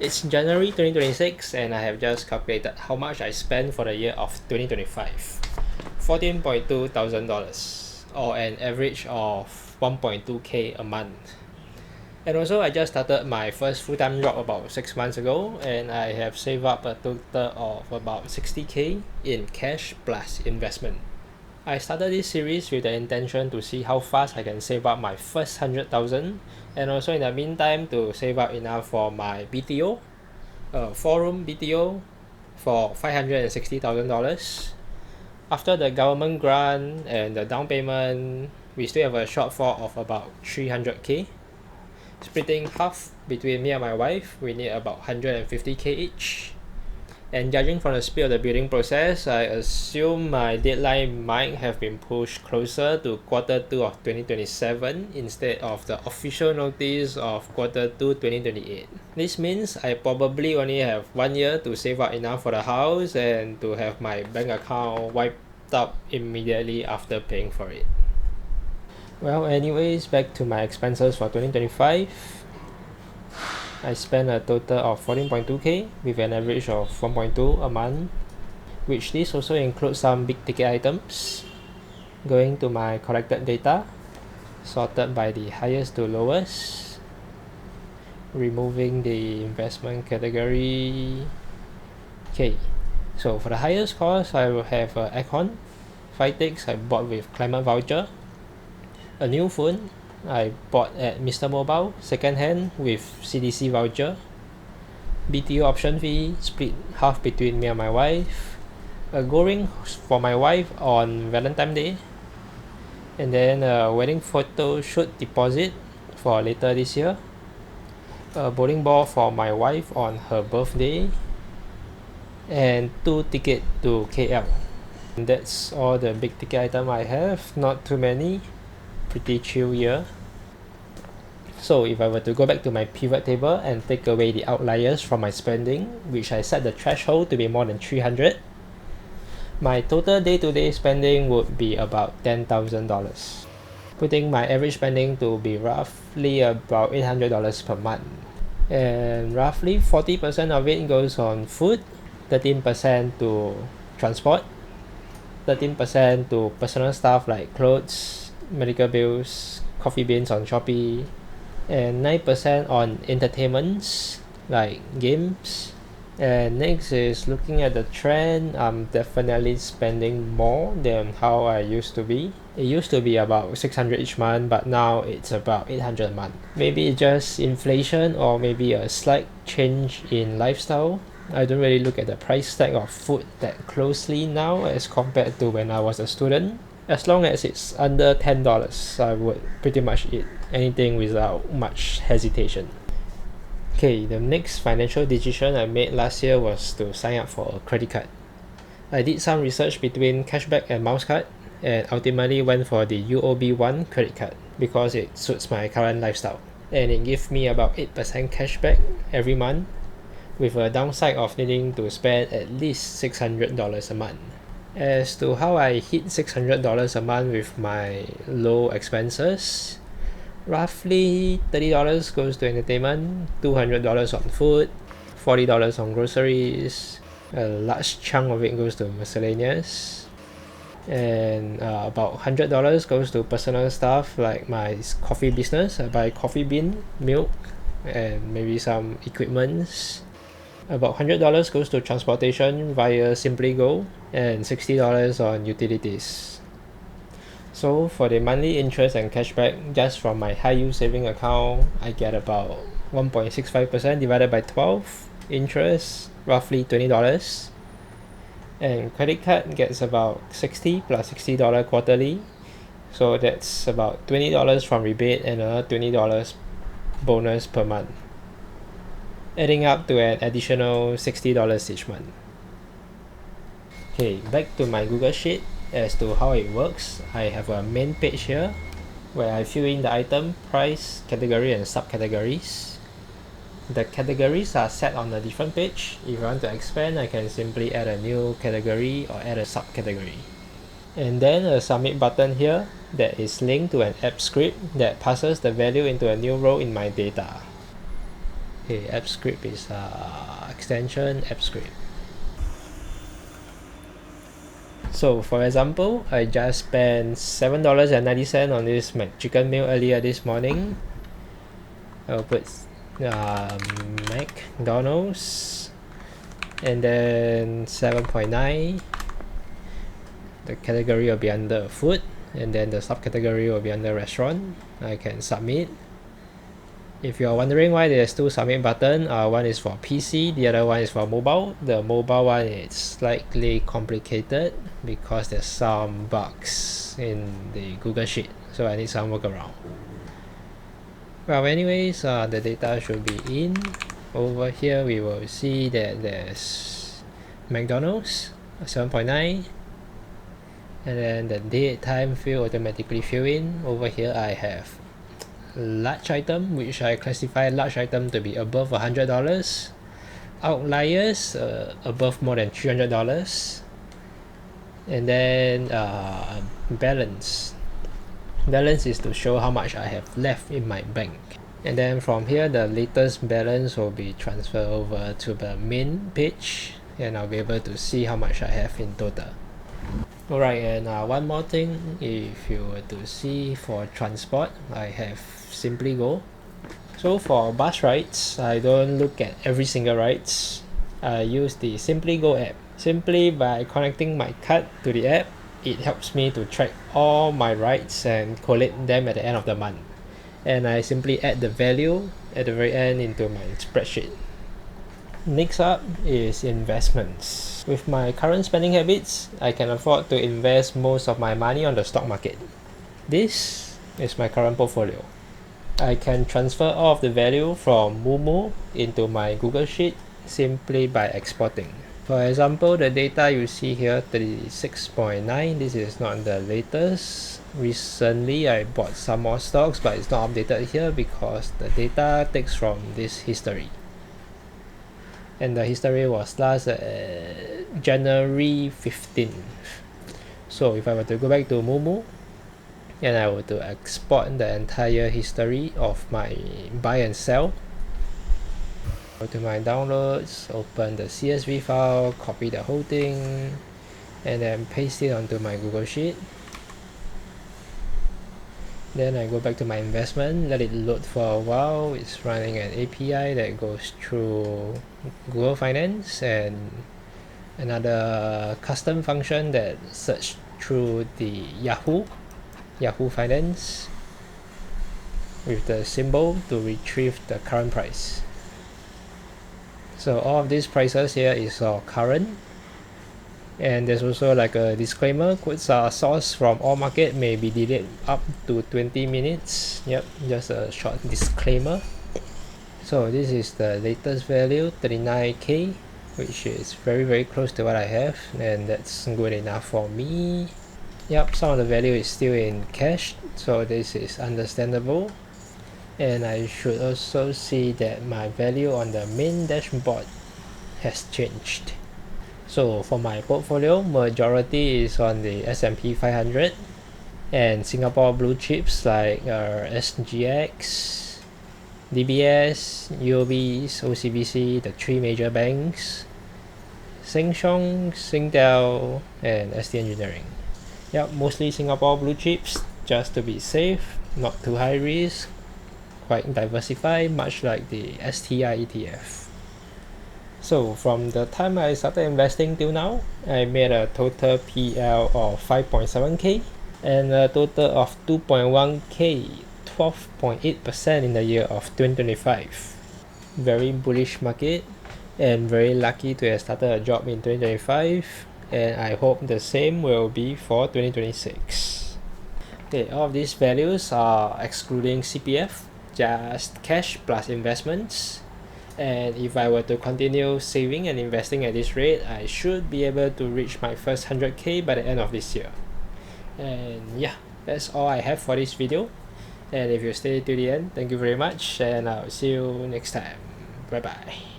It's January 2026 and I have just calculated how much I spent for the year of 2025. $14,200 or an average of 1.2k a month. And also I just started my first full-time job about 6 months ago and I have saved up a total of about 60k in cash plus investment. I started this series with the intention to see how fast I can save up my first 100,000 and also in the meantime to save up enough for my BTO, a 4-room BTO for $560,000. After the government grant and the down payment, we still have a shortfall of about 300k. Splitting half between me and my wife, we need about 150k each. And judging from the speed of the building process, I assume my deadline might have been pushed closer to Q2 of 2027 instead of the official notice of Q2 2028. This means I probably only have 1 year to save up enough for the house and to have my bank account wiped out immediately after paying for it. Well, anyways, back to my expenses for 2025. I spent a total of 14.2k with an average of 1.2 a month, which this also includes some big ticket items. Going to my collected data, sorted by the highest to lowest, removing the investment category. Okay, so for the highest cost, I will have aircon, 5 ticks I bought with climate voucher, a new phone I bought at Mr. Mobile second hand with CDC voucher, BTO option fee split half between me and my wife, a gold ring for my wife on Valentine's Day, and then a wedding photo shoot deposit for later this year, a bowling ball for my wife on her birthday, and 2 tickets to KL. And that's all the big ticket item I have, not too many. Pretty chill year. So if I were to go back to my pivot table and take away the outliers from my spending, which I set the threshold to be more than 300, my total day-to-day spending would be about $10,000, putting my average spending to be roughly about $800 per month. And roughly 40% of it goes on food, 13% to transport, 13% to personal stuff like clothes, medical bills, coffee beans on Shopee, and 9% on entertainments like games. And next is looking at the trend. I'm definitely spending more than how I used to be. It used to be about 600 each month, but now it's about 800 a month. Maybe just inflation or maybe a slight change in lifestyle. I don't really look at the price tag of food that closely now as compared to when I was a student. As long as it's under $10, I would pretty much eat anything without much hesitation. Okay, the next financial decision I made last year was to sign up for a credit card. I did some research between cashback and miles card and ultimately went for the UOB One credit card because it suits my current lifestyle. And it gives me about 8% cashback every month with a downside of needing to spend at least $600 a month. As to how I hit $600 a month with my low expenses, roughly $30 goes to entertainment, $200 on food, $40 on groceries, a large chunk of it goes to miscellaneous, and about $100 goes to personal stuff like my coffee business. I buy coffee bean, milk, and maybe some equipments. About $100 goes to transportation via SimplyGo and $60 on utilities. So for the monthly interest and cashback, just from my high yield saving account, I get about 1.65% divided by 12, interest roughly $20, and credit card gets about $60 plus $60 quarterly, so that's about $20 from rebate and another $20 bonus per month, adding up to an additional $60 each month. Okay, back to my Google Sheet. As to how it works, I have a main page here where I fill in the item, price, category, and subcategories. The categories are set on a different page. If I want to expand, I can simply add a new category or add a subcategory. And then a submit button here that is linked to an app script that passes the value into a new row in my data. Okay, AppScript is extension AppScript. So for example, I just spent $7.90 on this McChicken meal earlier this morning. I'll put McDonald's and then 7.9. The category will be under food, and then the subcategory will be under restaurant. I can submit. If you're wondering why there's two submit button, one is for PC, the other one is for mobile. The mobile one is slightly complicated because there's some bugs in the Google Sheet, so I need some workaround. Well, anyways, the data should be in. Over here we will see that there's McDonald's 7.9, and then the date time field automatically fill in. Over here I have large item, which I classify large item to be above $100, outliers above more than $300, and then balance is to show how much I have left in my bank. And then from here the latest balance will be transferred over to the main page, and I'll be able to see how much I have in total. Alright, and one more thing, if you were to see for transport, I have SimplyGo. So for bus rides, I don't look at every single rides. I use the SimplyGo app. Simply by connecting my card to the app, it helps me to track all my rides and collate them at the end of the month. And I simply add the value at the very end into my spreadsheet. Next up is investments. With my current spending habits, I can afford to invest most of my money on the stock market. This is my current portfolio. I can transfer all of the value from Moomoo into my Google Sheet simply by exporting. For example, the data you see here, 36.9, this is not the latest. Recently I bought some more stocks, but it's not updated here because the data takes from this history. And the history was last January 15th. So if I were to go back to Moomoo and I were to export the entire history of my buy and sell, go to my downloads, open the CSV file, copy the whole thing, and then paste it onto my Google Sheet. Then I go back to my investment, let it load for a while. It's running an API that goes through Google Finance and another custom function that search through the Yahoo Finance with the symbol to retrieve the current price. So all of these prices here is all current. And there's also like a disclaimer, quotes are sourced from all market, may be delayed up to 20 minutes. Yep, just a short disclaimer. So this is the latest value, 39k, which is very close to what I have, and that's good enough for me. Yep, some of the value is still in cash, so this is understandable. And I should also see that my value on the main dashboard has changed. So for my portfolio, majority is on the S&P 500 and Singapore blue chips like SGX, DBS, UOBs, OCBC, the three major banks, Sheng Siong, Singtel, and ST Engineering. Yep, mostly Singapore blue chips, just to be safe, not too high risk, quite diversified, much like the STI ETF. So from the time I started investing till now, I made a total PL of 5.7k and a total of 2.1k, 12.8% in the year of 2025. Very bullish market and very lucky to have started a job in 2025, and I hope the same will be for 2026. Okay, all of these values are excluding CPF, just cash plus investments. And if I were to continue saving and investing at this rate, I should be able to reach my first 100k by the end of this year. And yeah, that's all I have for this video. And if you stay to the end, thank you very much, and I'll see you next time. Bye bye.